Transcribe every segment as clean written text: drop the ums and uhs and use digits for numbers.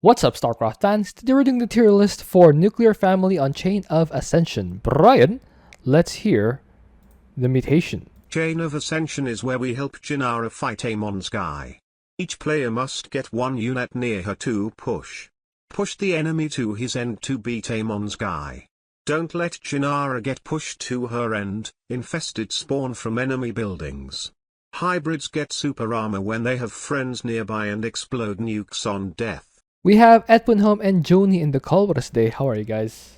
What's up, Starcraft fans? Today we're doing the tier list for Nuclear Family on Chain of Ascension. Brian, let's hear the mutation. Chain of Ascension is where we help Jinara fight Amon's guy. Each player must get one unit near her to push the enemy to his end to beat Amon's guy. Don't let Jinara get pushed to her end. Infested spawn from enemy buildings. Hybrids get super armor when they have friends nearby and explode nukes on death. We have Edwin and Joni in the call with us today. How are you guys?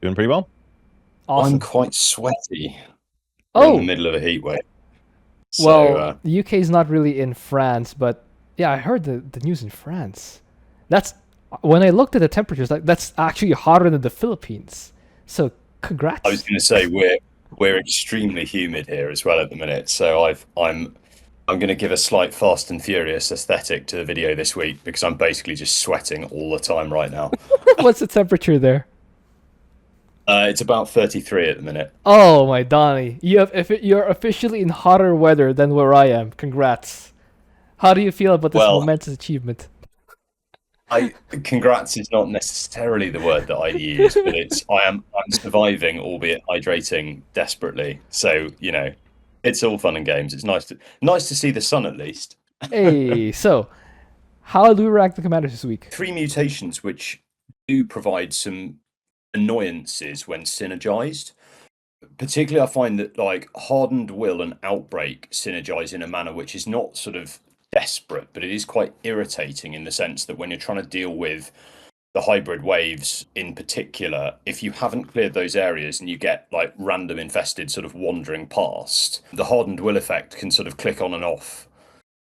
Doing pretty well. Awesome. I'm quite sweaty. Oh, In the middle of a heat wave. Well, the UK is not really in France, but yeah, I heard the news in France. That's when I looked at the temperatures. Like that's actually hotter than the Philippines. So congrats. I was going to say we're extremely humid here as well at the minute. So I'm going to give a slight Fast and Furious aesthetic to the video this week because I'm basically just sweating all the time right now. What's the temperature there? It's about 33 at the minute. Oh my Donnie, you're officially in hotter weather than where I am. Congrats. How do you feel about this momentous achievement? Congrats is not necessarily the word that I use, but I'm surviving, albeit hydrating desperately. So it's all fun and games. It's nice to see the sun at least. Hey, so how do we rank the commanders this week? 3 mutations which do provide some annoyances when synergized. Particularly, I find that Hardened Will and Outbreak synergize in a manner which is not sort of desperate, but it is quite irritating in the sense that when you're trying to deal with the hybrid waves in particular, if you haven't cleared those areas and you get random infested sort of wandering past, the Hardened Will effect can sort of click on and off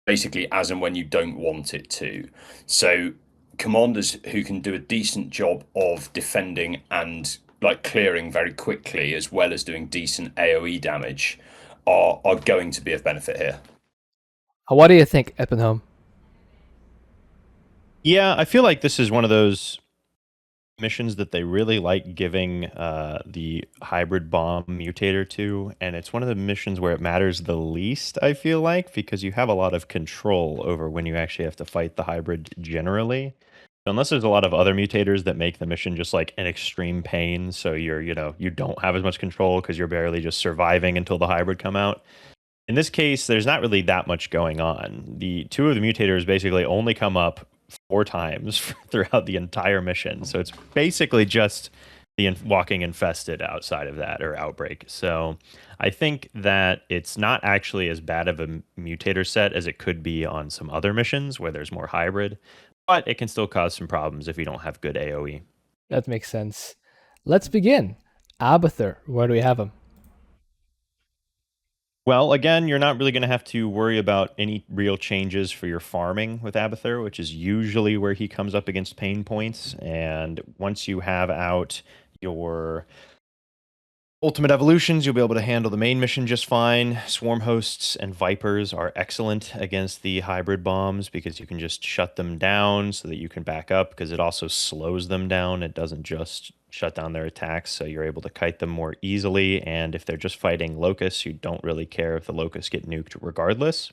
basically as and when you don't want it to. So commanders who can do a decent job of defending and clearing very quickly as well as doing decent AoE damage are going to be of benefit here. What do you think, Eppenholm? Yeah, I feel like this is one of those missions that they really like giving the hybrid bomb mutator to, and it's one of the missions where it matters the least, I feel like, because you have a lot of control over when you actually have to fight the hybrid generally. Unless there's a lot of other mutators that make the mission just an extreme pain, so you don't have as much control because you're barely just surviving until the hybrid come out. In this case, there's not really that much going on. The 2 of the mutators basically only come up 4 times throughout the entire mission. So it's basically just the walking infested outside of that, or outbreak. So I think that it's not actually as bad of a mutator set as it could be on some other missions where there's more hybrid, but it can still cause some problems if you don't have good AoE. That makes sense. Let's begin. Abathur, where do we have him? Well, again, you're not really going to have to worry about any real changes for your farming with Abathur, which is usually where he comes up against pain points. And once you have out your ultimate evolutions, you'll be able to handle the main mission just fine. Swarm hosts and vipers are excellent against the hybrid bombs because you can just shut them down so that you can back up, because it also slows them down. It doesn't just shut down their attacks, so you're able to kite them more easily. And if they're just fighting locusts, you don't really care if the locusts get nuked regardless.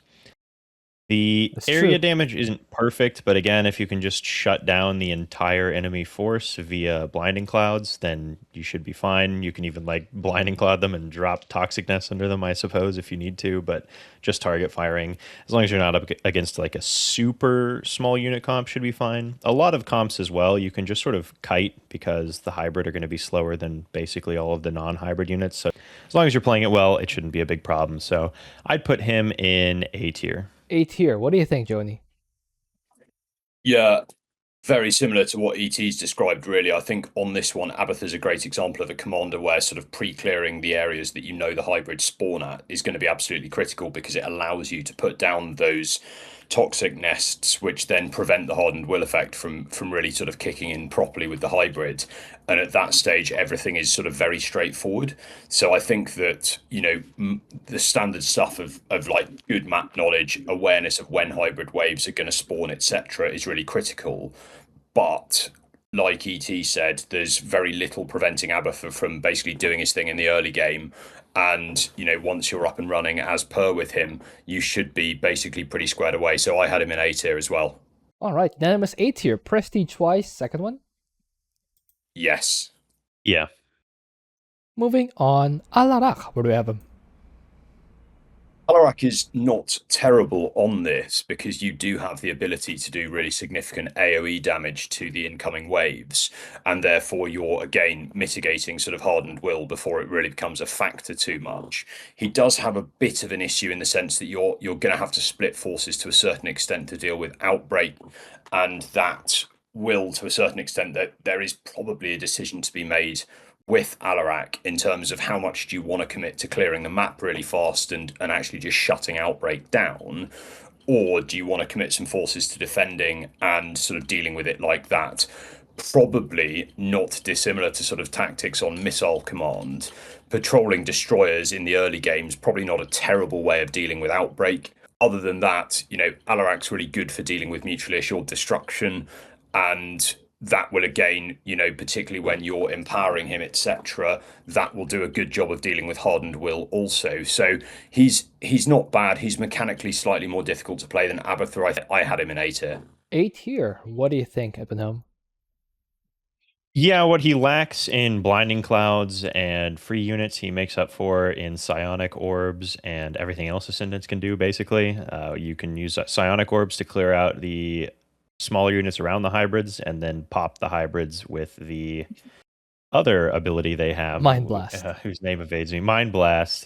The area damage isn't perfect, but again, if you can just shut down the entire enemy force via blinding clouds, then you should be fine. You can even blinding cloud them and drop toxic nests under them, I suppose, if you need to, but just target firing. As long as you're not up against a super small unit comp, should be fine. A lot of comps as well, you can just sort of kite because the hybrid are going to be slower than basically all of the non-hybrid units. So as long as you're playing it well, it shouldn't be a big problem. So I'd put him in A tier. A tier. What do you think, Joni? Yeah, very similar to what ET's described, really. I think on this one, Abathur's a great example of a commander where sort of pre-clearing the areas that the hybrids spawn at is going to be absolutely critical, because it allows you to put down those toxic nests, which then prevent the Hardened Will effect from really sort of kicking in properly with the hybrid. And at that stage, everything is sort of very straightforward. So I think that, the standard stuff of good map knowledge, awareness of when hybrid waves are going to spawn, etc., is really critical. But like ET said, there's very little preventing Abathur from basically doing his thing in the early game. And, once you're up and running as per with him, you should be basically pretty squared away. So I had him in A tier as well. All right, unanimous A tier. Prestige wise, second one. Yes. Yeah. Moving on, Alarak. Where do we have him? Alarak is not terrible on this because you do have the ability to do really significant AoE damage to the incoming waves, and therefore you're again mitigating sort of Hardened Will before it really becomes a factor too much. He does have a bit of an issue in the sense that you're going to have to split forces to a certain extent to deal with Outbreak, and that will, to a certain extent, that there is probably a decision to be made with Alarak in terms of how much do you want to commit to clearing the map really fast and actually just shutting Outbreak down, or do you want to commit some forces to defending and sort of dealing with it like that? Probably not dissimilar to sort of tactics on Missile Command. Patrolling destroyers in the early games, probably not a terrible way of dealing with Outbreak. Other than that, Alarak's really good for dealing with mutually assured destruction, and that will again, particularly when you're empowering him, etc., that will do a good job of dealing with Hardened Will also. So he's not bad. He's mechanically slightly more difficult to play than Abathur. I had him in A tier. A tier. What do you think, Ebenholm? Yeah, what he lacks in blinding clouds and free units, he makes up for in psionic orbs and everything else Ascendants can do, basically. You can use psionic orbs to clear out the smaller units around the hybrids and then pop the hybrids with the other ability they have, Mind Blast, whose name evades me, Mind Blast,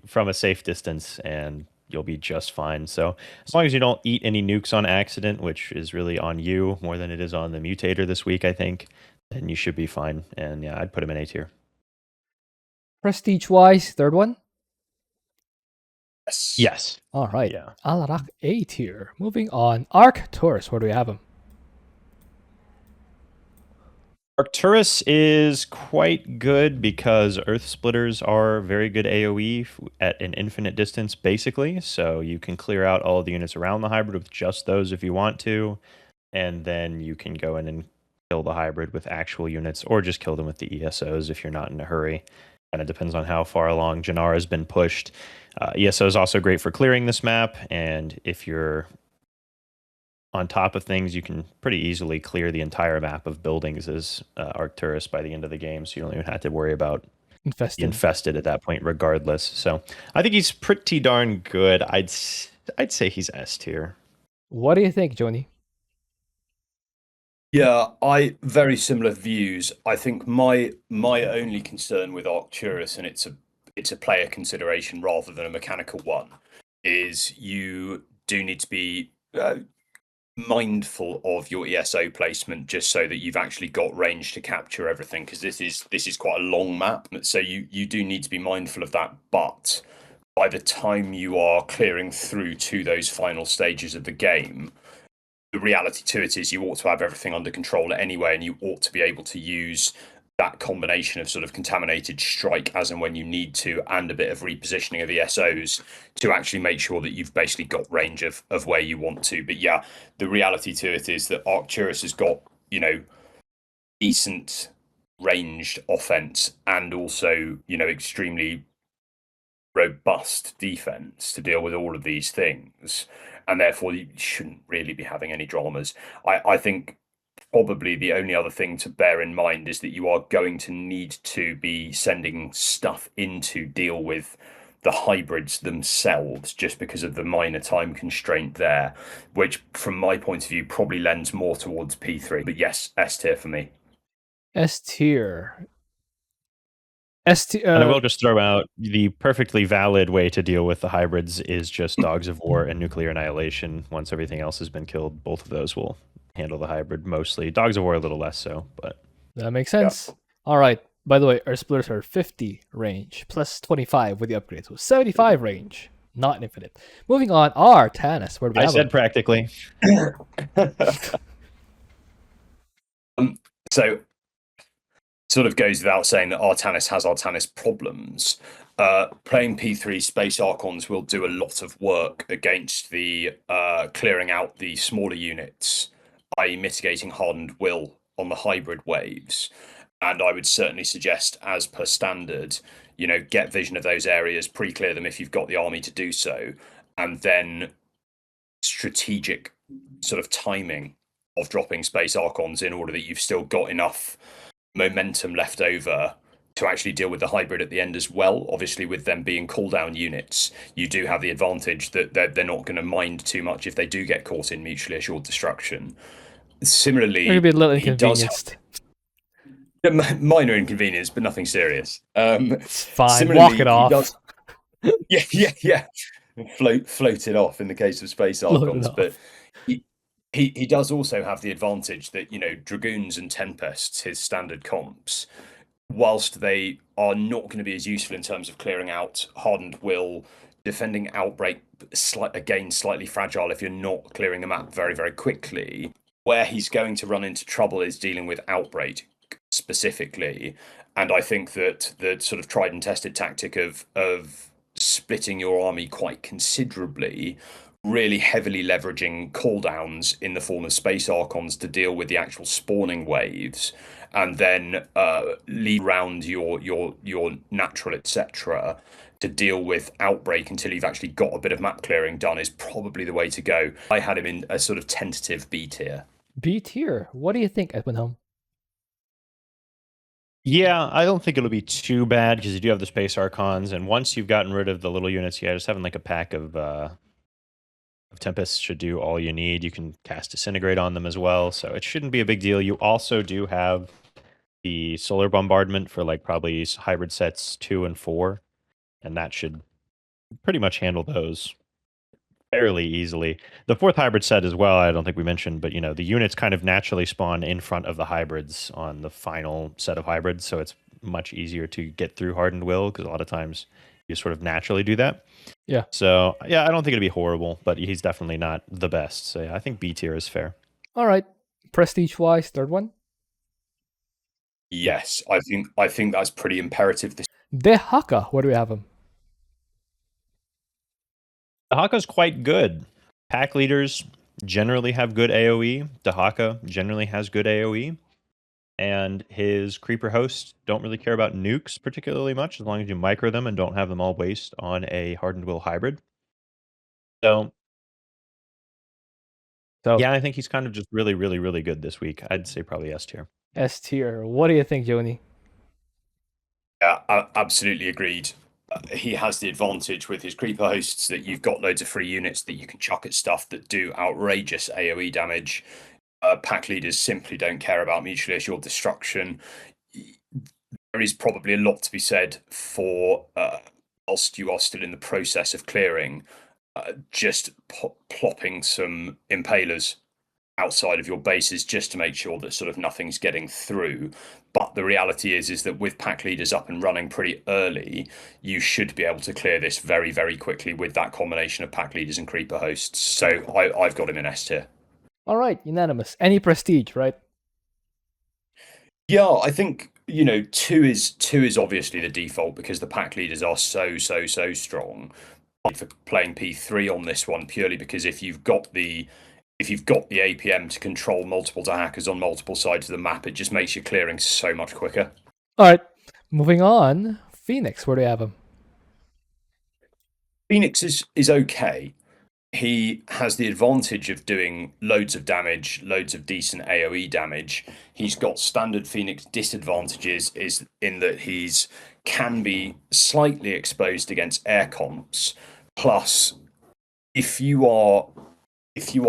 from a safe distance, and you'll be just fine. So as long as you don't eat any nukes on accident, which is really on you more than it is on the mutator this week, I think, then you should be fine. And yeah, I'd put him in A tier. Prestige wise, third one. Yes. All right. Yeah. Alarak A tier. Moving on, Arcturus. Where do we have him? Arcturus is quite good because Earth Splitters are very good AoE at an infinite distance, basically. So you can clear out all the units around the hybrid with just those if you want to. And then you can go in and kill the hybrid with actual units, or just kill them with the ESOs if you're not in a hurry. Kind of depends on how far along Janara has been pushed. ESO is also great for clearing this map, and if you're on top of things, you can pretty easily clear the entire map of buildings as Arcturus by the end of the game, so you don't even have to worry about infested at that point regardless. So I think he's pretty darn good. I'd say he's S tier. What do you think, Joni? Yeah, I very similar views. I think my only concern with Arcturus, and it's a player consideration rather than a mechanical one, is you do need to be mindful of your ESO placement just so that you've actually got range to capture everything, because this is quite a long map, so you do need to be mindful of that. But by the time you are clearing through to those final stages of the game, the reality to it is you ought to have everything under control anyway, and you ought to be able to use that combination of sort of contaminated strike as and when you need to, and a bit of repositioning of the SOs to actually make sure that you've basically got range of where you want to. But yeah, the reality to it is that Arcturus has got, decent ranged offense and also, extremely robust defense to deal with all of these things, and therefore you shouldn't really be having any dramas. I think probably the only other thing to bear in mind is that you are going to need to be sending stuff in to deal with the hybrids themselves, just because of the minor time constraint there, which from my point of view probably lends more towards P3. But yes, S tier for me. S tier. And I will just throw out the perfectly valid way to deal with the hybrids is just Dogs of War and Nuclear Annihilation. Once everything else has been killed, both of those will handle the hybrid mostly. Dogs of War a little less so, but that makes sense. Yeah. All right. By the way, our splitters are 50 range plus 25 with the upgrade, so 75 range, not infinite. Moving on, Artanis. Where do we have said practically. So sort of goes without saying that Artanis has Artanis problems. Playing P3 Space Archons will do a lot of work against the clearing out the smaller units, i.e. mitigating Hardened Will on the hybrid waves. And I would certainly suggest, as per standard, get vision of those areas, pre-clear them if you've got the army to do so, and then strategic sort of timing of dropping Space Archons in order that you've still got enough momentum left over to actually deal with the hybrid at the end as well. Obviously, with them being cooldown units, you do have the advantage that they're not going to mind too much if they do get caught in mutually assured destruction. Similarly, Maybe a little he does inconvenienced. have minor inconvenience, but nothing serious. It's fine. Similarly, Walk it off. Yeah. Float it off in the case of Space Archons, but he does also have the advantage that, you know, Dragoons and Tempests, his standard comps, whilst they are not going to be as useful in terms of clearing out Hardened Will, defending Outbreak, slightly fragile if you're not clearing the map very, very quickly. Where he's going to run into trouble is dealing with Outbreak specifically. And I think that the sort of tried and tested tactic of splitting your army quite considerably, really heavily leveraging cooldowns in the form of Space Archons to deal with the actual spawning waves, and then lead around your natural, etc., to deal with Outbreak until you've actually got a bit of map clearing done is probably the way to go. I had him in a sort of tentative B tier. B tier. What do you think, Edwin? Yeah, I don't think it'll be too bad because you do have the Space Archons, and once you've gotten rid of the little units, yeah, just having like a pack of Tempests should do all you need. You can cast Disintegrate on them as well, so it shouldn't be a big deal. You also do have the Solar Bombardment for like probably hybrid sets 2 and 4, and that should pretty much handle those fairly easily. The 4th hybrid set as well, I don't think we mentioned, but you know, the units kind of naturally spawn in front of the hybrids on the final set of hybrids, so it's much easier to get through Hardened Will because a lot of times you sort of naturally do that. Yeah. So, yeah, I don't think it'd be horrible, but he's definitely not the best. So, yeah, I think B tier is fair. All right. Prestige-wise, third one? Yes, I think that's pretty imperative. Dehaka, where do we have him? Dehaka's quite good. Pack leaders generally have good AoE. Dehaka generally has good AoE. And his creeper hosts don't really care about nukes particularly much as long as you micro them and don't have them all waste on a Hardened Will hybrid. So yeah, I think he's kind of just really, really, really good this week. I'd say probably S tier. S tier. What do you think, Joni? Yeah, absolutely agreed. He has the advantage with his creeper hosts that you've got loads of free units that you can chuck at stuff that do outrageous AoE damage. Pack leaders simply don't care about mutually assured destruction. There is probably a lot to be said for, whilst you are still in the process of clearing, just plopping some impalers outside of your bases just to make sure that sort of nothing's getting through. But the reality is that with pack leaders up and running pretty early, you should be able to clear this very, very quickly with that combination of pack leaders and creeper hosts. So I've got him in S tier. All right, unanimous. Any prestige, right? Yeah, I think, you know, two is obviously the default because the pack leaders are so strong. For playing P3 on this one purely because if you've got the APM to control multiple Dehakas on multiple sides of the map, it just makes your clearing so much quicker. All right, moving on. Fenix, where do you have him? Fenix is okay. He has the advantage of doing loads of damage, loads of decent AoE damage. He's got standard Fenix disadvantages is in that he's can be slightly exposed against air comps. Plus, if you are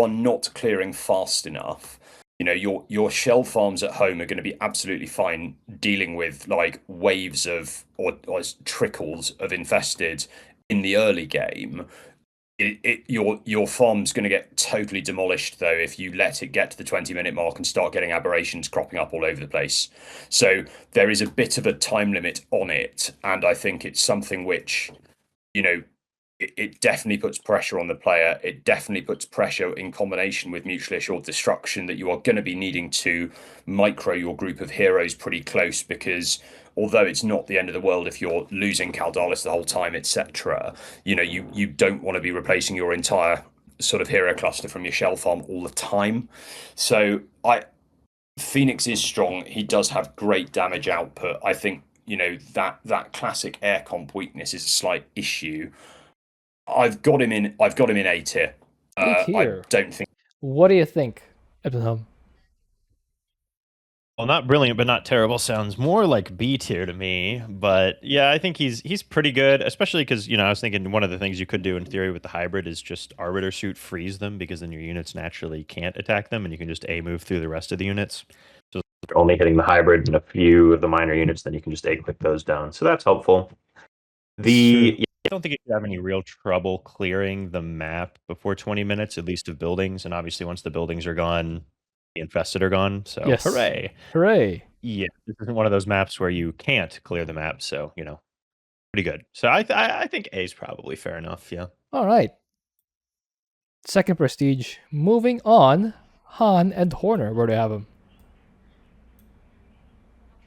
not clearing fast enough, you know, your shell farms at home are going to be absolutely fine dealing with like waves of or trickles of infested in the early game. Your farm's going to get totally demolished though if you let it get to the 20-minute mark and start getting aberrations cropping up all over the place. So there is a bit of a time limit on it, and I think it's something which, you know, it definitely puts pressure on the player. It definitely puts pressure in combination with mutually assured destruction that you are going to be needing to micro your group of heroes pretty close because although it's not the end of the world if you're losing Caldalis the whole time, etc., you know, you don't want to be replacing your entire sort of hero cluster from your shell farm all the time. So Fenix is strong. He does have great damage output. I think, you know, that classic air comp weakness is a slight issue. I've got him in A tier. A I tier. don't think. What do you think, Ibn? Well, not brilliant, but not terrible sounds more like B tier to me. But yeah, I think he's pretty good, especially because I was thinking one of the things you could do in theory with the hybrid is just Arbiter Suit freeze them because then your units naturally can't attack them, and you can just move through the rest of the units. So if you're only hitting the hybrid and a few of the minor units, then you can just click those down. So that's helpful. I don't think you should have any real trouble clearing the map before 20 minutes, at least of buildings. And obviously, once the buildings are gone, the infested are gone. So Yes. hooray! Hooray! Yeah, this isn't one of those maps where you can't clear the map. So pretty good. So I think A is probably fair enough. Yeah. All right. Second prestige. Moving on, Han and Horner. Where do you have them?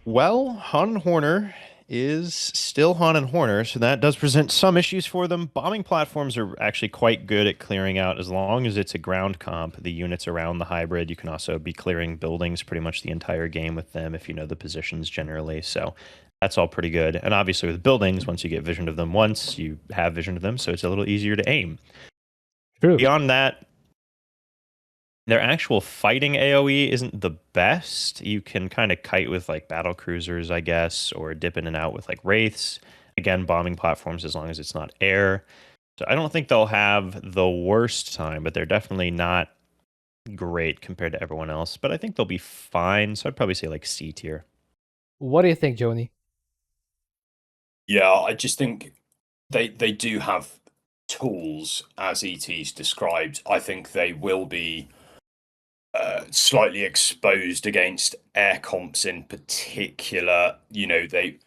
Well, Han and Horner is still Han and Horner, so that does present some issues for them. Bombing platforms are actually quite good at clearing out as long as it's a ground comp. The units around the hybrid, you can also be clearing buildings pretty much the entire game with them if you know the positions generally. So that's all pretty good. And obviously with buildings, once you get vision of them once, you have vision of them, so it's a little easier to aim. True. Beyond that, their actual fighting AoE isn't the best. You can kind of kite with like battle cruisers, I guess, or dip in and out with like wraiths. Again, bombing platforms as long as it's not air. So I don't think they'll have the worst time, but they're definitely not great compared to everyone else. But I think they'll be fine. So I'd probably say like C tier. What do you think, Joni? Yeah, I just think they do have tools as ET's described. I think they will be slightly exposed against air comps in particular. There's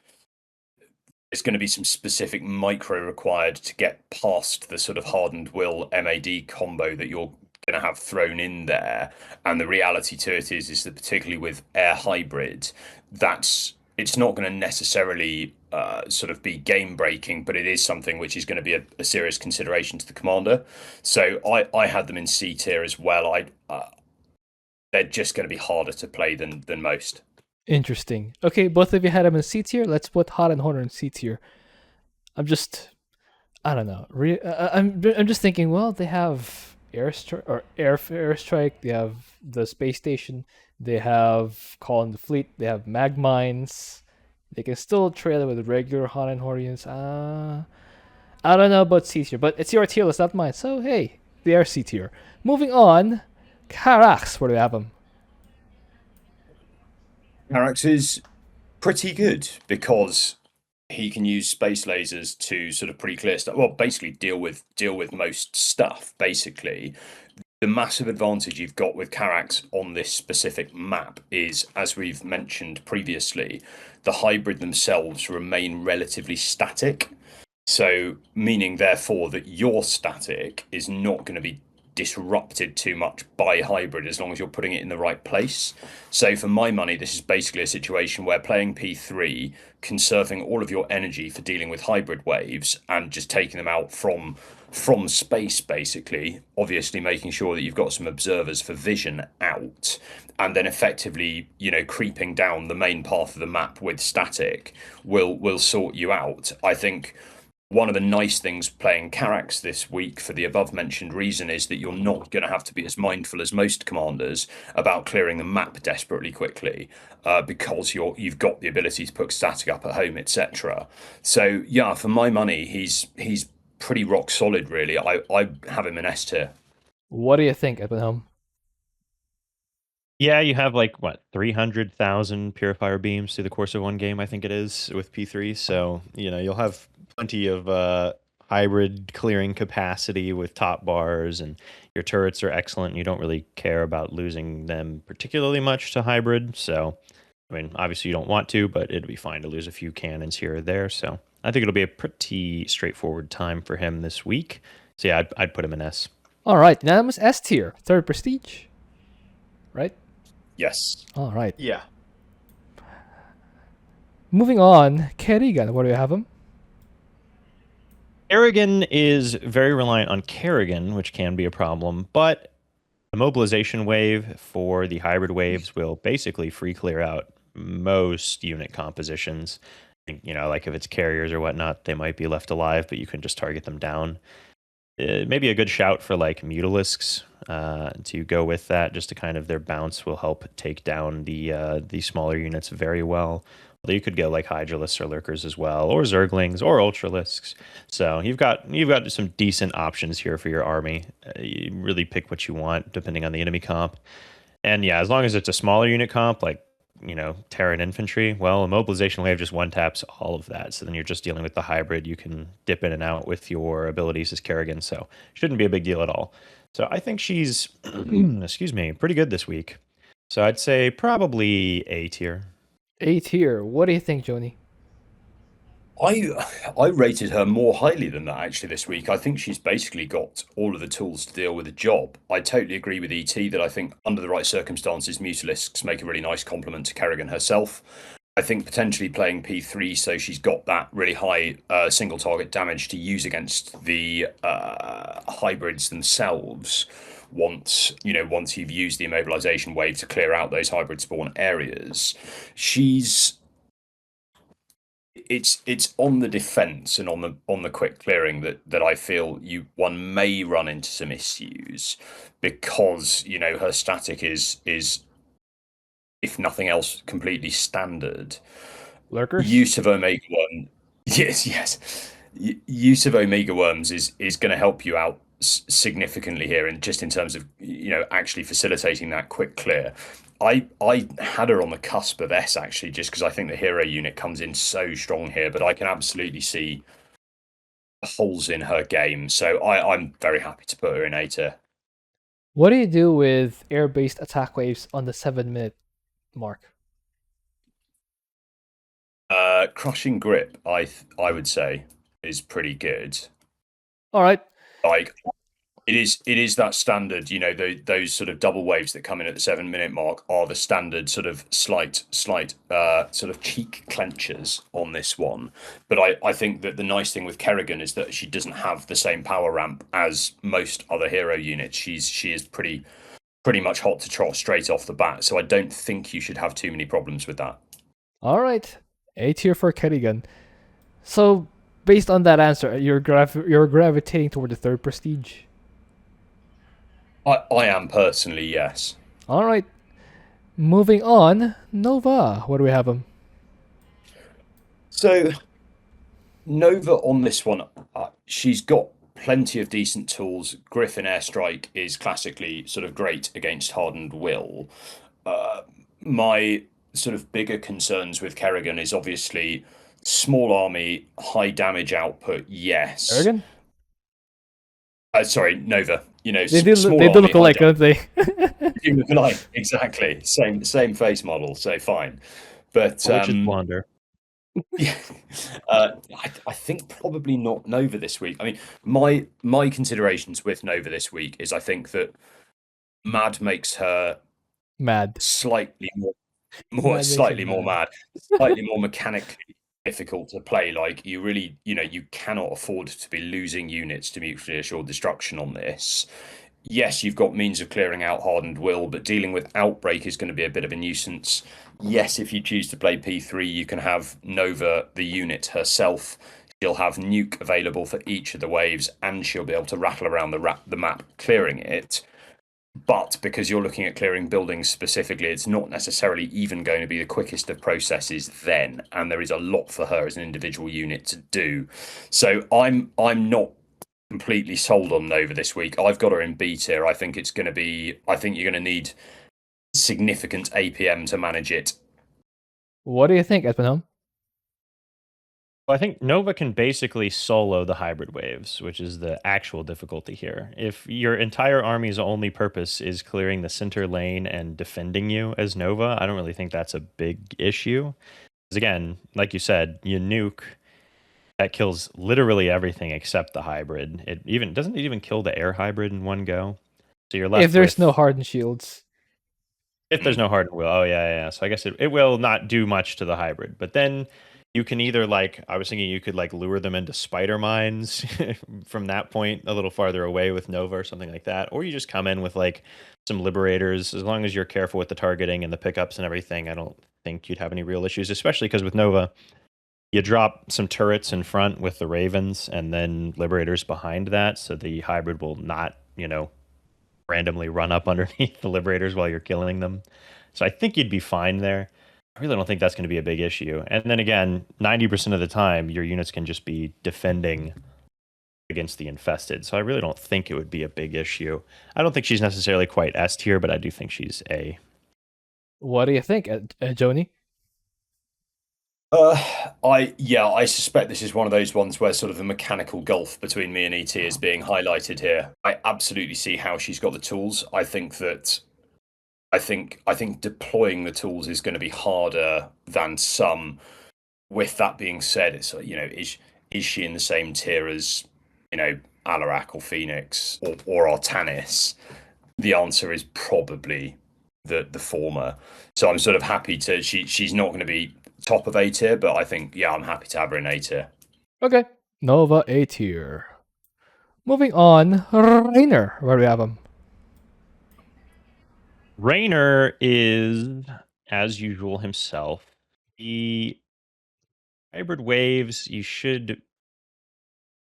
going to be some specific micro required to get past the sort of Hardened Will MAD combo that you're going to have thrown in there. And the reality to it is that particularly with air hybrid, it's not going to necessarily sort of be game breaking, but it is something which is going to be a serious consideration to the commander. So I had them in C tier as well. They're just going to be harder to play than most. Interesting. Okay, both of you had them in C tier. Let's put Han and Horner in C tier. I don't know. I'm just thinking. Well, they have airstrike. They have the space station. They have Call in the Fleet. They have mag mines. They can still trail it with regular Han and Horner units. I don't know about C tier, but it's your tier list, not mine. So hey, they are C tier. Moving on. Karax, where do we have him? Karax is pretty good because he can use space lasers to sort of pretty clear stuff. Well, basically deal with most stuff. Basically, the massive advantage you've got with Karax on this specific map is, as we've mentioned previously, the hybrid themselves remain relatively static. So, meaning therefore that your static is not going to be disrupted too much by hybrid as long as you're putting it in the right place. So for my money, this is basically a situation where playing P3, conserving all of your energy for dealing with hybrid waves and just taking them out from space, basically, obviously making sure that you've got some observers for vision out, and then effectively, creeping down the main path of the map with static will sort you out. I think one of the nice things playing Karax this week for the above mentioned reason is that you're not going to have to be as mindful as most commanders about clearing the map desperately quickly, because you've got the ability to put static up at home, etc. So yeah, for my money, he's pretty rock solid, really. I have him in S tier. What do you think, Ebenholm? Yeah, you have 300,000 purifier beams through the course of one game, I think it is, with P3. So, you'll have plenty of hybrid clearing capacity with top bars, and your turrets are excellent. And you don't really care about losing them particularly much to hybrid. So, obviously you don't want to, but it'd be fine to lose a few cannons here or there. So I think it'll be a pretty straightforward time for him this week. So yeah, I'd put him in S. All right, unanimous S tier, third prestige, right? Yes. All right. Yeah. Moving on, Kerrigan, where do you have him? Kerrigan is very reliant on Kerrigan, which can be a problem, but the mobilization wave for the hybrid waves will basically free clear out most unit compositions. Like if it's carriers or whatnot, they might be left alive, but you can just target them down. maybe a good shout for like Mutalisks to go with that, just to kind of their bounce will help take down the smaller units very well. Although you could go like Hydralisks or Lurkers as well, or Zerglings or Ultralisks. So you've got some decent options here for your army. You really pick what you want depending on the enemy comp. And yeah, as long as it's a smaller unit comp, like Terran infantry, well, a mobilization wave just one taps all of that. So then you're just dealing with the hybrid. You can dip in and out with your abilities as Kerrigan. So shouldn't be a big deal at all. So I think she's, excuse me, pretty good this week. So I'd say probably A tier. A tier. What do you think, Joni? I rated her more highly than that actually this week. I think she's basically got all of the tools to deal with the job. I totally agree with ET that I think under the right circumstances, Mutalisks make a really nice complement to Kerrigan herself. I think potentially playing P3 so she's got that really high single target damage to use against the hybrids themselves once you've used the immobilization wave to clear out those hybrid spawn areas. It's on the defense and on the quick clearing that I feel one may run into some issues because her static is if nothing else completely standard. Lurkers? Use of Omega Worm, yes. Use of Omega Worms is going to help you out significantly here, and just in terms of actually facilitating that quick clear. I had her on the cusp of S actually, just because I think the hero unit comes in so strong here, but I can absolutely see holes in her game, so I'm very happy to put her in A tier. What do you do with air-based attack waves on the 7-minute mark? Crushing Grip, I would say, is pretty good. All right. Like it is that standard, those sort of double waves that come in at the 7-minute mark are the standard sort of slight sort of cheek clenchers on this one. But I think that the nice thing with Kerrigan is that she doesn't have the same power ramp as most other hero units. She is pretty much hot to trot straight off the bat. So I don't think you should have too many problems with that. All right. A tier for Kerrigan. So based on that answer, you're gravitating toward the third prestige. I am personally, yes. All right. Moving on, Nova. What do we have him? So Nova on this one, she's got plenty of decent tools. Griffin Airstrike is classically sort of great against Hardened Will. My sort of bigger concerns with Kerrigan is obviously small army, high damage output, yes. Kerrigan? Sorry, Nova. They do look alike, don't they? They look alike, exactly. Same face model, so fine. But which is blonder. Yeah, I think probably not Nova this week. I mean, my considerations with Nova this week is I think that Mad makes her mad, slightly more slightly more mechanically difficult to play. Like you really, you cannot afford to be losing units to mutually assured destruction on this. Yes, you've got means of clearing out Hardened Will, but dealing with Outbreak is going to be a bit of a nuisance. Yes, if you choose to play P3, you can have Nova, the unit herself. She'll have Nuke available for each of the waves, and she'll be able to rattle around the map, clearing it. But because you're looking at clearing buildings specifically, it's not necessarily even going to be the quickest of processes then, and there is a lot for her as an individual unit to do. So I'm not completely sold on Nova this week. I've got her in B tier. I think you're going to need significant APM to manage it. What do you think, Espenholm? Well, I think Nova can basically solo the hybrid waves, which is the actual difficulty here. If your entire army's only purpose is clearing the center lane and defending you as Nova, I don't really think that's a big issue. Because again, like you said, you nuke, that kills literally everything except the hybrid. It doesn't even kill the air hybrid in one go. So you're left if there's no hardened shields. If there's no hardened will, oh yeah. So I guess it will not do much to the hybrid. But then you can either I was thinking you could lure them into spider mines from that point a little farther away with Nova or something like that, or you just come in with some liberators. As long as you're careful with the targeting and the pickups and everything, I don't think you'd have any real issues, especially because with Nova, You drop some turrets in front with the Ravens and then Liberators behind that, so the hybrid will not, randomly run up underneath the Liberators while you're killing them. So I think you'd be fine there. I really don't think that's going to be a big issue. And then again, 90% of the time, your units can just be defending against the infested. So I really don't think it would be a big issue. I don't think she's necessarily quite S tier, but I do think she's A. What do you think, Joni? I suspect this is one of those ones where sort of the mechanical gulf between me and ET is being highlighted here. I absolutely see how she's got the tools. I think deploying the tools is going to be harder than some. With that being said, it's is she in the same tier as Alarak or Fenix or Artanis? The answer is probably the former. So I'm sort of happy to she's not going to be top of A tier, but I think I'm happy to have her in A tier. Okay, Nova A tier. Moving on, Raynor, where do we have him? Raynor is, as usual, himself. The hybrid waves you should,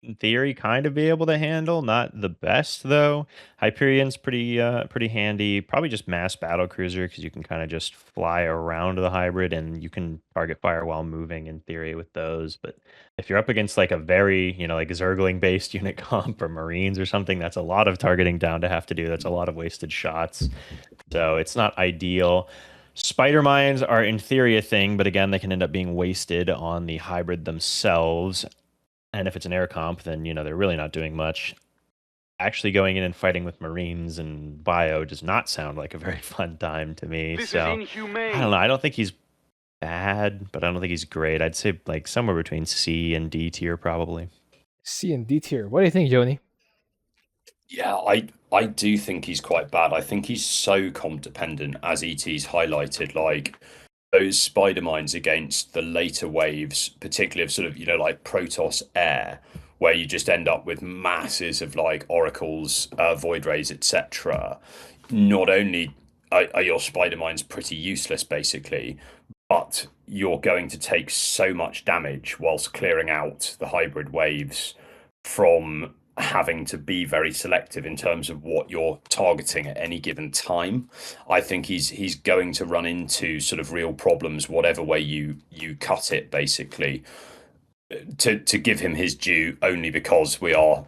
in theory, kind of be able to handle. Not the best though. Hyperion's pretty handy. Probably just mass battle cruiser because you can kind of just fly around the hybrid and you can target fire while moving in theory with those. But if you're up against like a very like Zergling based unit comp or Marines or something, that's a lot of targeting down to have to do. That's a lot of wasted shots. So it's not ideal. Spider mines are in theory a thing, but again, they can end up being wasted on the hybrid themselves. And if it's an air comp, then they're really not doing much. Actually, going in and fighting with Marines and Bio does not sound like a very fun time to me. This so is inhumane. I don't know. I don't think he's bad, but I don't think he's great. I'd say like somewhere between C and D tier, probably. C and D tier. What do you think, Joni? Yeah, I do think he's quite bad. I think he's so comp dependent, as ET's highlighted. Like those spider mines against the later waves, particularly of sort of like Protoss Air, where you just end up with masses of like oracles, void rays, etc. Not only are your spider mines pretty useless, basically, but you're going to take so much damage whilst clearing out the hybrid waves from having to be very selective in terms of what you're targeting at any given time. I think he's going to run into sort of real problems whatever way you cut it, basically. To give him his due, only because we are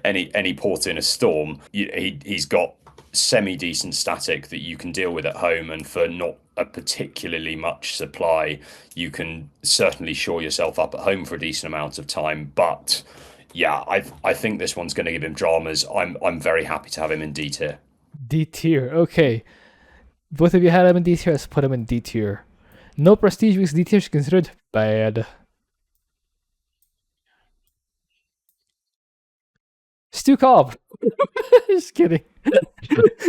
any port in a storm, he's got semi decent static that you can deal with at home, and for not a particularly much supply you can certainly shore yourself up at home for a decent amount of time. But yeah, I think this one's going to give him dramas. I'm very happy to have him in D tier. D tier, okay. Both of you had him in D tier. Let's put him in D tier. No prestige because D tier is considered bad. Stukov. Just kidding.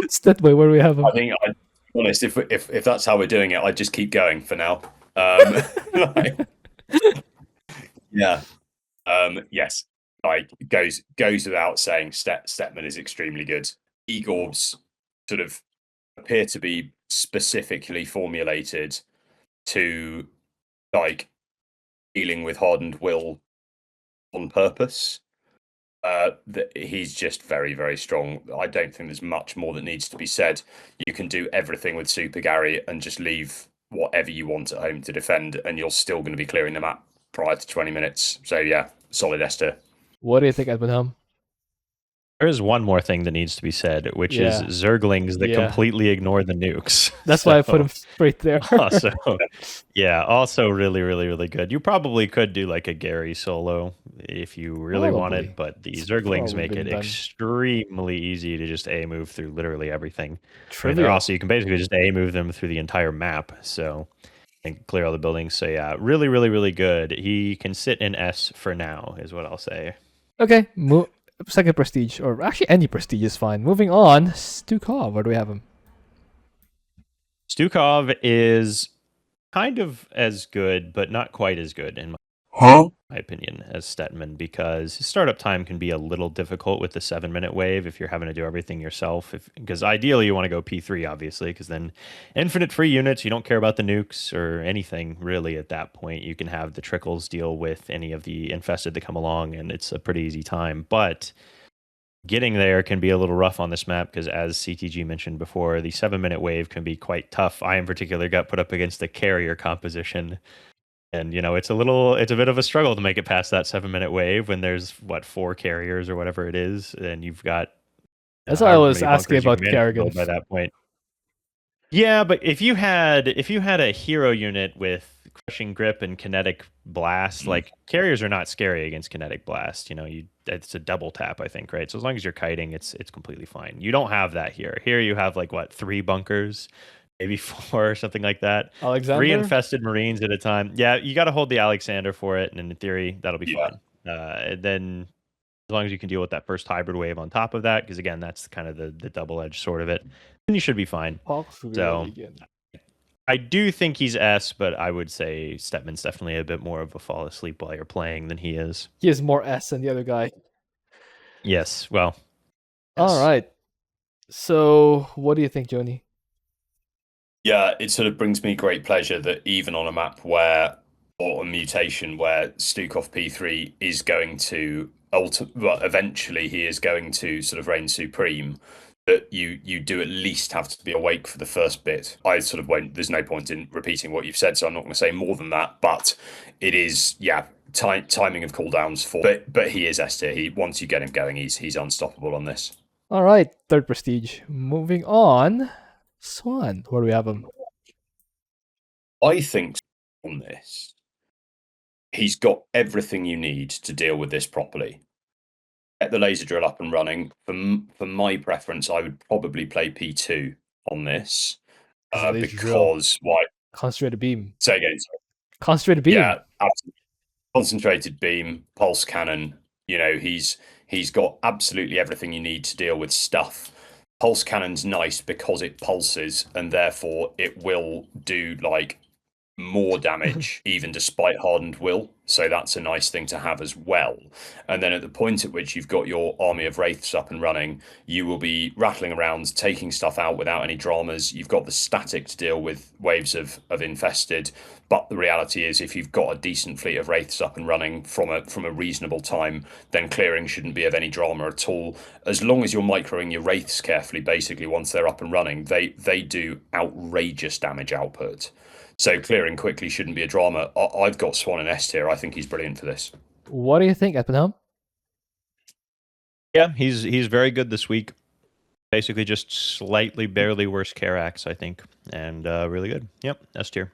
Stetmann, where do we have him? I think, to be honest, if that's how we're doing it, I'd just keep going for now. Yeah. Yes. Like goes without saying, Stetmann is extremely good. Egorbs sort of appear to be specifically formulated to like dealing with Hardened Will on purpose. He's just very, very strong. I don't think there's much more that needs to be said. You can do everything with Super Gary and just leave whatever you want at home to defend, and you're still going to be clearing the map prior to 20 minutes. So yeah, solid Esther. What do you think, Edwin? There is one more thing that needs to be said, which is Zerglings that completely ignore the nukes. That's why I put them straight there. Also really, really, really good. You probably could do like a Gary solo if you really wanted, but the Zerglings make it extremely easy to just A move through literally everything. And also, you can basically just A move them through the entire map, so and clear all the buildings. So yeah, really, really, really good. He can sit in S for now, is what I'll say. Okay, second prestige, or actually any prestige is fine. Moving on, Stukov, where do we have him? Stukov is kind of as good, but not quite as good. my opinion, as Stetmann, because startup time can be a little difficult with the 7-minute wave if you're having to do everything yourself. Because ideally you want to go P3, obviously, because then infinite free units, you don't care about the nukes or anything really at that point. You can have the trickles deal with any of the infested that come along, and it's a pretty easy time. But getting there can be a little rough on this map because, as CTG mentioned before, the 7-minute wave can be quite tough. I, in particular, got put up against the carrier composition. And, it's a bit of a struggle to make it past that 7-minute wave when there's, 4 carriers or whatever it is. And you've got That's why I however was many asking bunkers you about can manage to Kerrigan. build by that point. Yeah, but if you had a hero unit with crushing grip and kinetic blast, like carriers are not scary against kinetic blast. It's a double tap, I think, right? So as long as you're kiting, it's completely fine. You don't have that here. Here you have 3 bunkers, maybe 4 or something like that. 3 Alexander? infested marines at a time. Yeah, you got to hold the Alexander for it, and in theory, that'll be Yeah. fine. And then as long as you can deal with that first hybrid wave on top of that, because again, that's kind of the double-edged sword of it, then you should be fine. So I do think he's S, but I would say Stetmann's definitely a bit more of a fall asleep while you're playing than he is. He is more S than the other guy. Yes, well. All right. So, what do you think, Joni? Yeah, it sort of brings me great pleasure that even on a map or a mutation where Stukov P3 is going to eventually he is going to sort of reign supreme, that you do at least have to be awake for the first bit. I sort of won't. There's no point in repeating what you've said, so I'm not going to say more than that. But it is, timing of cooldowns for. But he is S tier. Once you get him going, he's unstoppable on this. All right, 3rd prestige. Moving on, Swann. Where do we have him? I think on this, he's got everything you need to deal with this properly. Get the laser drill up and running. For my preference, I would probably play P2 on this because why? Concentrated beam. Say again. Sorry. Concentrated beam. Yeah, absolutely. Concentrated beam, pulse cannon. He's got absolutely everything you need to deal with stuff. Pulse cannon's nice because it pulses and therefore it will do more damage even despite Hardened Will, so that's a nice thing to have as well. And then at the point at which you've got your army of wraiths up and running, you will be rattling around taking stuff out without any dramas. You've got the static to deal with waves of infested, but the reality is if you've got a decent fleet of wraiths up and running from a reasonable time, then clearing shouldn't be of any drama at all. As long as you're microing your wraiths carefully, basically once they're up and running, they do outrageous damage output. So clearing quickly shouldn't be a drama. I've got Swann and S tier. I think he's brilliant for this. What do you think, Eppenham? Yeah, he's very good this week. Basically just slightly, barely worse Karax, I think. And really good. Yep, S tier.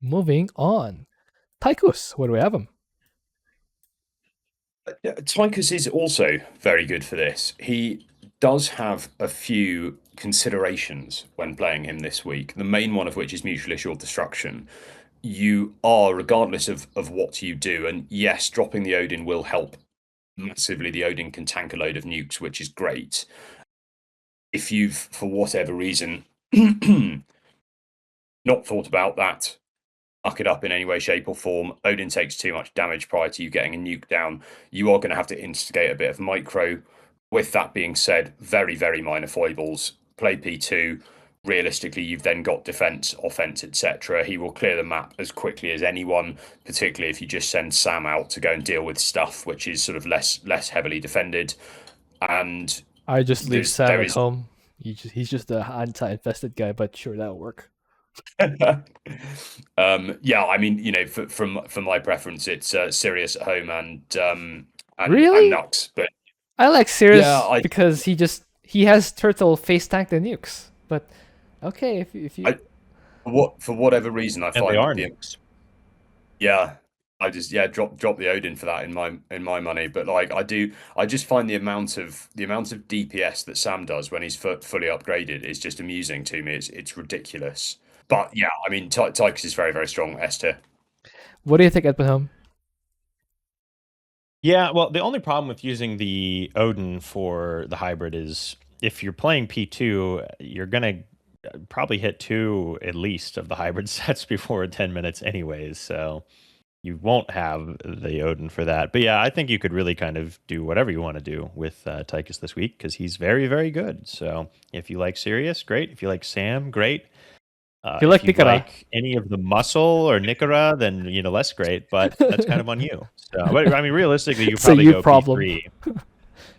Moving on. Tychus, where do we have him? Tychus is also very good for this. He does have a few considerations when playing him this week, the main one of which is mutually assured destruction. You are, regardless of what you do, and yes, dropping the Odin will help massively. The Odin can tank a load of nukes, which is great. If you've, for whatever reason, not thought about that, muck it up in any way, shape, or form, Odin takes too much damage prior to you getting a nuke down, you are going to have to instigate a bit of micro. With that being said, very, very minor foibles. Play P2. Realistically, you've then got defense, offense, etc. He will clear the map as quickly as anyone, particularly if you just send Sam out to go and deal with stuff which is sort of less heavily defended. And I just leave Sam at home. He's just the anti-infested guy, but sure, that'll work. Yeah, I mean, from my preference, it's Sirius at home and really? Nux. But I like Sirius because he has turtle face tank the nukes. But okay, if you for whatever reason, I find the I just drop the Odin for that in my money. But I just find the amount of DPS that Sam does when he's fully upgraded is just amusing to me. It's ridiculous. But yeah, I mean, Tychus is very, very strong, S tier. What do you think, Edmund? Yeah, well, the only problem with using the Odin for the hybrid is if you're playing P2, you're going to probably hit 2 at least of the hybrid sets before 10 minutes anyways. So you won't have the Odin for that. But yeah, I think you could really kind of do whatever you want to do with Tychus this week because he's very, very good. So if you like Sirius, great. If you like Sam, great. If you like if you Nikara. like any of the muscle or Nikara, then less great. But that's kind of on you. So, but I mean, realistically, you It's a probably you go problem. P3.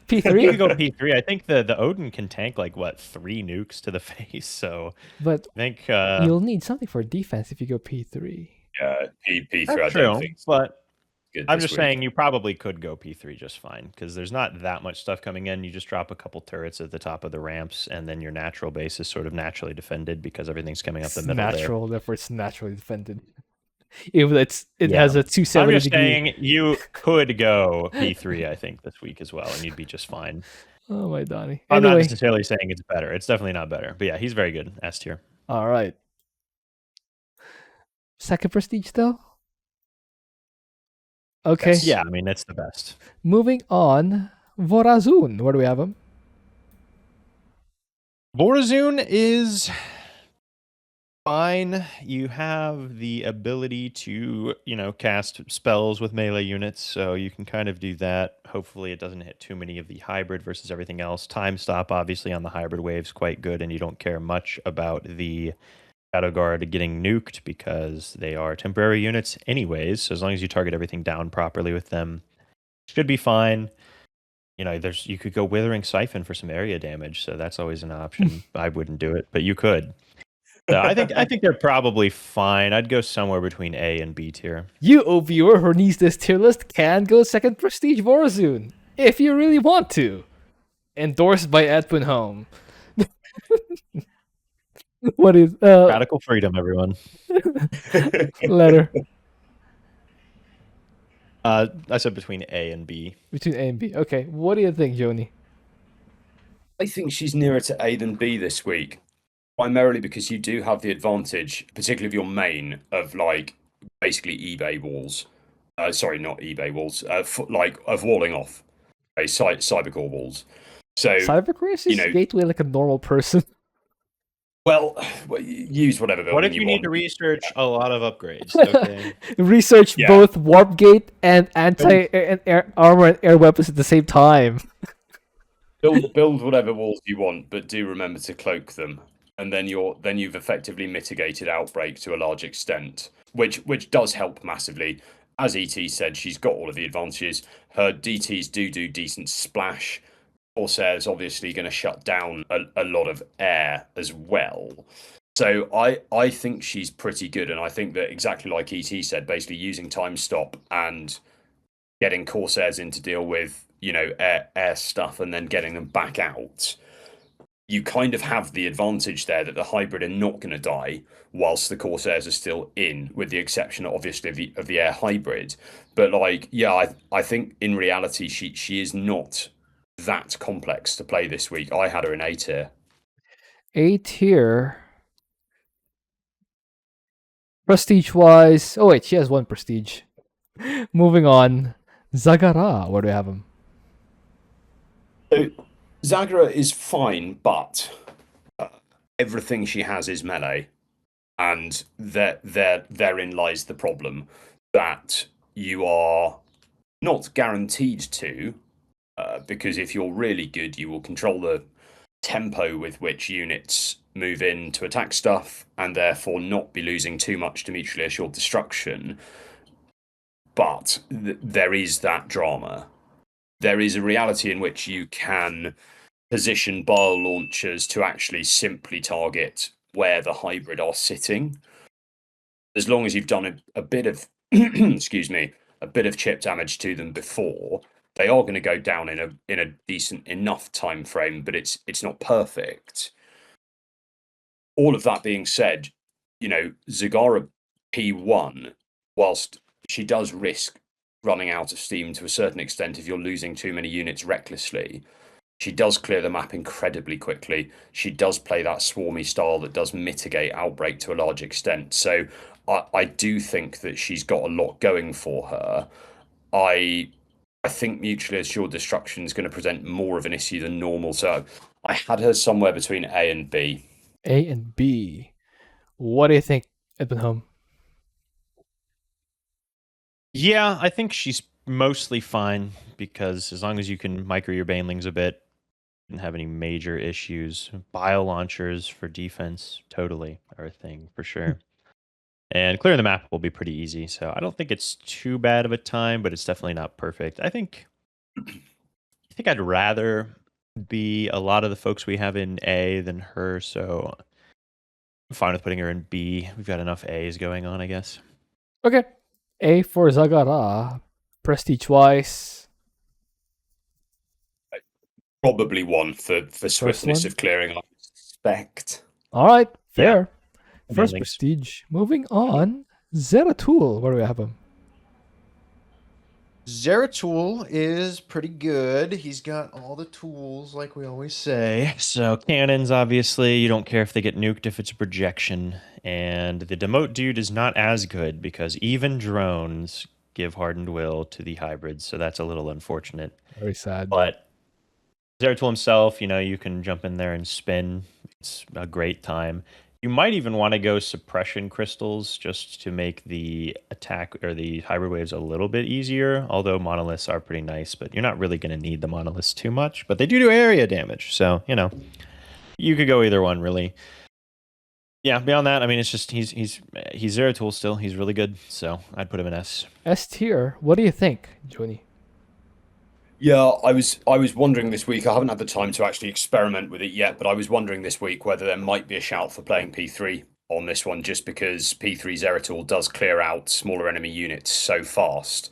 P3? You could go P3. I think the Odin can tank like what 3 nukes to the face. So But I think you'll need something for defense if you go P3. Yeah, P3. that's I true. don't think But good I'm this just week. saying you probably could go P3 just fine because there's not that much stuff coming in. You just drop a couple turrets at the top of the ramps, and then your natural base is sort of naturally defended because everything's coming up the middle natural, there. therefore it's naturally defended. It has a Yeah. 270 I'm just degree. saying you could go P3, I think, this week as well, and you'd be just fine. Oh my Donnie. I'm not Anyway, necessarily saying it's better. It's definitely not better. But yeah, he's very good. S tier. all right. Second prestige though? Okay. Yes. Yeah, I mean, it's the best. Moving on, Vorazun. Where do we have him? Vorazun is fine. You have the ability to, cast spells with melee units, so you can kind of do that. Hopefully it doesn't hit too many of the hybrid versus everything else. Time stop, obviously, on the hybrid wave's quite good, and you don't care much about the Shadow Guard getting nuked because they are temporary units anyways, so as long as you target everything down properly with them, should be fine. You could go Withering Siphon for some area damage, so that's always an option. I wouldn't do it, but you could. So I think they're probably fine. I'd go somewhere between A and B tier. You, O viewer who needs this tier list, can go second prestige Vorazun if you really want to. Endorsed by Edwin Home. What is Radical freedom, everyone. letter? I said between A and B. Between A and B. Okay, what do you think, Joni? I think she's nearer to A than B this week, primarily because you do have the advantage, particularly of your main, of like basically eBay walls. Sorry, not eBay walls. Of walling off, cybercore walls. So Cybercore is just gateway like a normal person. Well, use whatever building What if you need want. to research a lot of upgrades? Okay. Research both warp gate and anti-air armor and air weapons at the same time. Build whatever walls you want, but do remember to cloak them, and then you've effectively mitigated Outbreak to a large extent, which does help massively. As ET said, she's got all of the advantages. Her DTs do decent splash. Corsair's obviously going to shut down a lot of air as well. So I think she's pretty good, and I think that exactly like ET said, basically using time stop and getting Corsairs in to deal with air stuff and then getting them back out, you kind of have the advantage there that the hybrid are not going to die whilst the Corsairs are still in, with the exception obviously of the air hybrid. But I think in reality she is not that complex to play this week. I had her in A tier. A tier. Prestige wise, oh wait, she has one prestige. Moving on, Zagara. Where do we have him? So Zagara is fine, but everything she has is melee, and therein lies the problem that you are not guaranteed to. Because if you're really good, you will control the tempo with which units move in to attack stuff, and therefore not be losing too much to mutually assured destruction. But there is that drama. There is a reality in which you can position bile launchers to actually simply target where the hybrid are sitting. As long as you've done a bit of excuse me, a bit of chip damage to them before, they are going to go down in a decent enough time frame, but it's not perfect. All of that being said, Zagara P1, whilst she does risk running out of steam to a certain extent if you're losing too many units recklessly, she does clear the map incredibly quickly. She does play that swarmy style that does mitigate Outbreak to a large extent. So I do think that she's got a lot going for her. I think mutually assured destruction is going to present more of an issue than normal. So I had her somewhere between A and B. A and B. What do you think, Edwin Home? Yeah, I think she's mostly fine because as long as you can micro your banelings a bit, didn't have any major issues. Bio launchers for defense totally are a thing for sure. And clearing the map will be pretty easy, so I don't think it's too bad of a time, but it's definitely not perfect. I think I'd rather be a lot of the folks we have in A than her, so I'm fine with putting her in B. We've got enough A's going on, I guess. Okay. A for Zagara. Prestige wise. Probably one for swiftness one? of clearing, I suspect. Alright, fair. First Banelings. prestige. Moving on. Zeratul. Where do we have him? Zeratul is pretty good. He's got all the tools, like we always say. So cannons, obviously, you don't care if they get nuked if it's a projection. And the demote dude is not as good because even drones give Hardened Will to the hybrids, so that's a little unfortunate. Very sad. But Zeratul himself, you can jump in there and spin. It's a great time. You might even want to go suppression crystals just to make the attack or the hybrid waves a little bit easier, although monoliths are pretty nice, but you're not really going to need the monoliths too much, but they do area damage, so, you could go either one, really. Yeah, beyond that, I mean, it's just he's Zeratul still. He's really good, so I'd put him in S. S tier. What do you think, Joni? Yeah, I was wondering this week. I haven't had the time to actually experiment with it yet, but I was wondering this week whether there might be a shout for playing P3 on this one, just because P3 Zeratul does clear out smaller enemy units so fast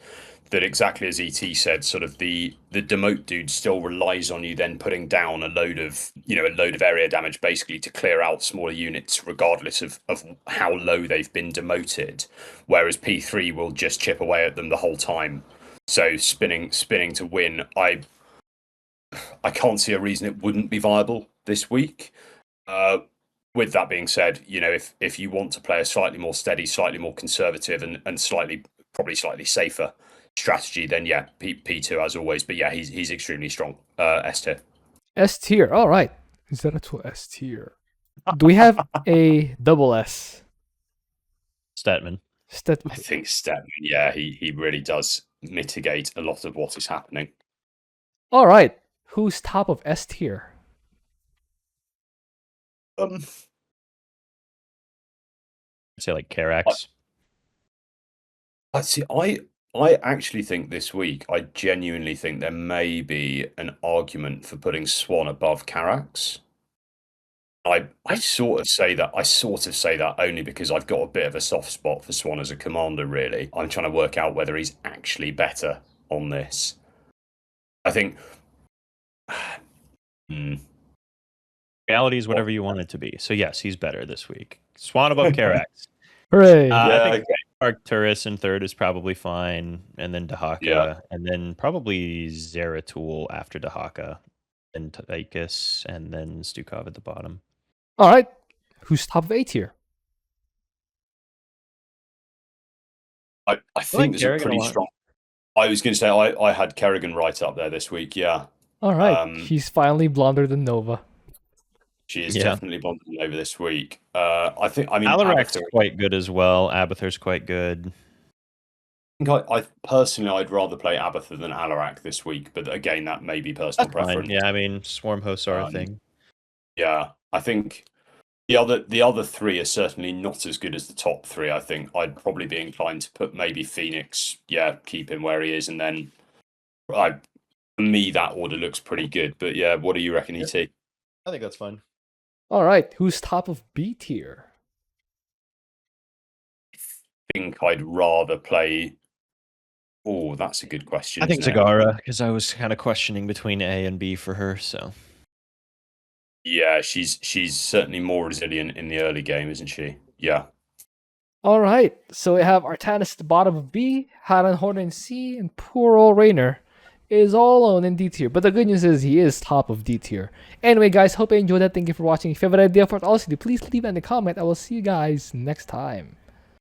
that, exactly as ET said, sort of the demote dude still relies on you then putting down a load of area damage basically to clear out smaller units regardless of how low they've been demoted, whereas P3 will just chip away at them the whole time. So spinning to win, I can't see a reason it wouldn't be viable this week. With that being said, if you want to play a slightly more steady, slightly more conservative, and probably slightly safer strategy, then yeah, P2 as always. But yeah, he's extremely strong. S tier. S tier. All right. Zeratul S tier. Do we have a double S? Stetmann. I think Stetmann, yeah, he really does mitigate a lot of what is happening. All right. Who's top of S tier? I'd say like Karax. I actually think this week, I genuinely think there may be an argument for putting Swann above Karax. I sort of say that only because I've got a bit of a soft spot for Swann as a commander, really. I'm trying to work out whether he's actually better on this. I think Reality is whatever you want it to be. So yes, he's better this week. Swann above Karax. Hooray. I think Arcturus in third is probably fine, and then Dehaka, and then probably Zeratul after Dehaka, and Tychus, and then Stukov at the bottom. All right. Who's top of A tier? I think there's a pretty strong. I was going to say I had Kerrigan right up there this week. Yeah. All right. She's finally blonder than Nova. She is definitely blonder than Nova this week. I mean, Alarak's quite good as well. Abathur's quite good. I think I personally, I'd rather play Abathur than Alarak this week, but again, that may be personal preference. Yeah, I mean, swarm hosts are a thing. Yeah, I think the other three are certainly not as good as the top three. I think I'd probably be inclined to put maybe Fenix, keep him where he is, and then for me that order looks pretty good. But yeah, what do you reckon, ET? I think that's fine. All right, who's top of B tier? I think I'd rather play. Oh, that's a good question. I think Zagara, because I was kind of questioning between A and B for her. So yeah, she's certainly more resilient in the early game, isn't she? Yeah. All right, so we have Artanis at the bottom of B, Hardened Horde in C, and poor old Raynor is all alone in D tier. But the good news is he is top of D tier. Anyway, guys, hope you enjoyed that. Thank you for watching. If you have an idea for what else to do, please leave it in the comment. I will see you guys next time.